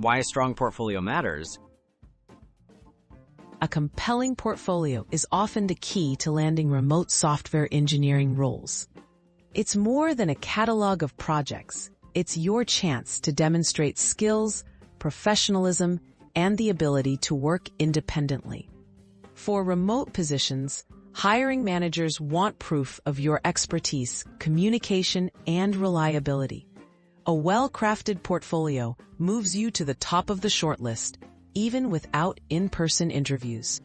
Why a strong portfolio matters. A compelling portfolio is often the key to landing remote software engineering roles. It's more than a catalog of projects. It's your chance to demonstrate skills, professionalism, and the ability to work independently. For remote positions, hiring managers want proof of your expertise, communication, and reliability. A well-crafted portfolio moves you to the top of the shortlist, even without in-person interviews.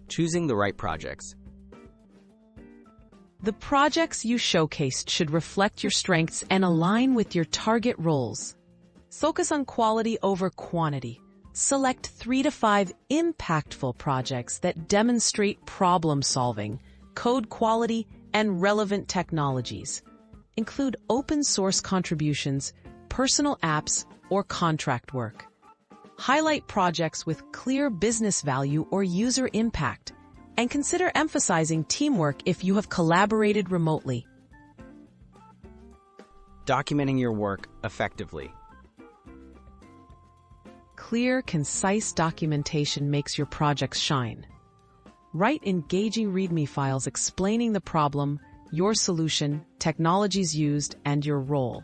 Choosing the right projects. The projects you showcased should reflect your strengths and align with your target roles. Focus on quality over quantity. Select 3 to 5 impactful projects that demonstrate problem-solving, code quality, and relevant technologies. Include open-source contributions, personal apps, or contract work. Highlight projects with clear business value or user impact, and consider emphasizing teamwork if you have collaborated remotely. Documenting your work effectively. Clear, concise documentation makes your projects shine. Write engaging README files explaining the problem, your solution, technologies used, and your role.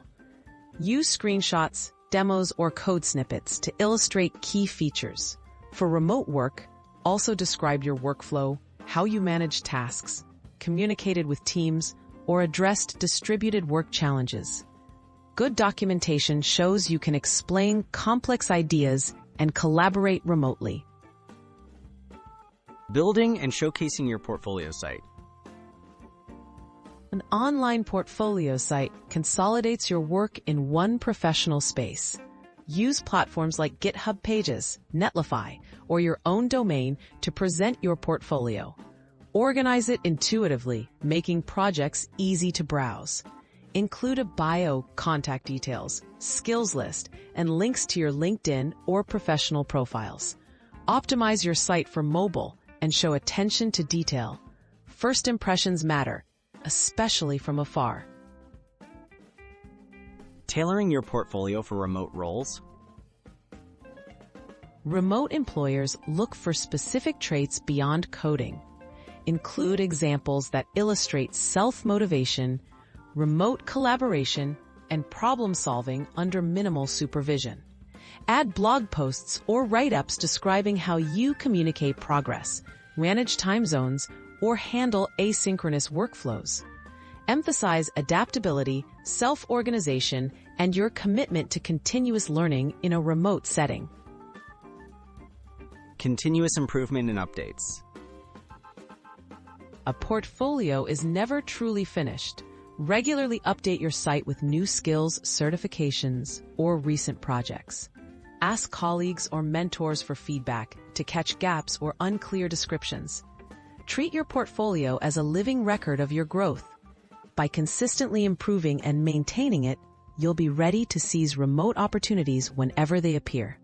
Use screenshots, demos, or code snippets to illustrate key features. For remote work, also describe your workflow, how you manage tasks, communicated with teams, or addressed distributed work challenges. Good documentation shows you can explain complex ideas and collaborate remotely. Building and showcasing your portfolio site. An online portfolio site consolidates your work in one professional space. Use platforms like GitHub Pages, Netlify, or your own domain to present your portfolio. Organize it intuitively, making projects easy to browse. Include a bio, contact details, skills list, and links to your LinkedIn or professional profiles. Optimize your site for mobile and show attention to detail. First impressions matter, especially from afar. Tailoring your portfolio for remote roles. Remote employers look for specific traits beyond coding. Include examples that illustrate self-motivation, remote collaboration, and problem-solving under minimal supervision. Add blog posts or write-ups describing how you communicate progress, manage time zones, or handle asynchronous workflows. Emphasize adaptability, self-organization, and your commitment to continuous learning in a remote setting. Continuous improvement and updates. A portfolio is never truly finished. Regularly update your site with new skills, certifications, or recent projects. Ask colleagues or mentors for feedback to catch gaps or unclear descriptions. Treat your portfolio as a living record of your growth. By consistently improving and maintaining it, you'll be ready to seize remote opportunities whenever they appear.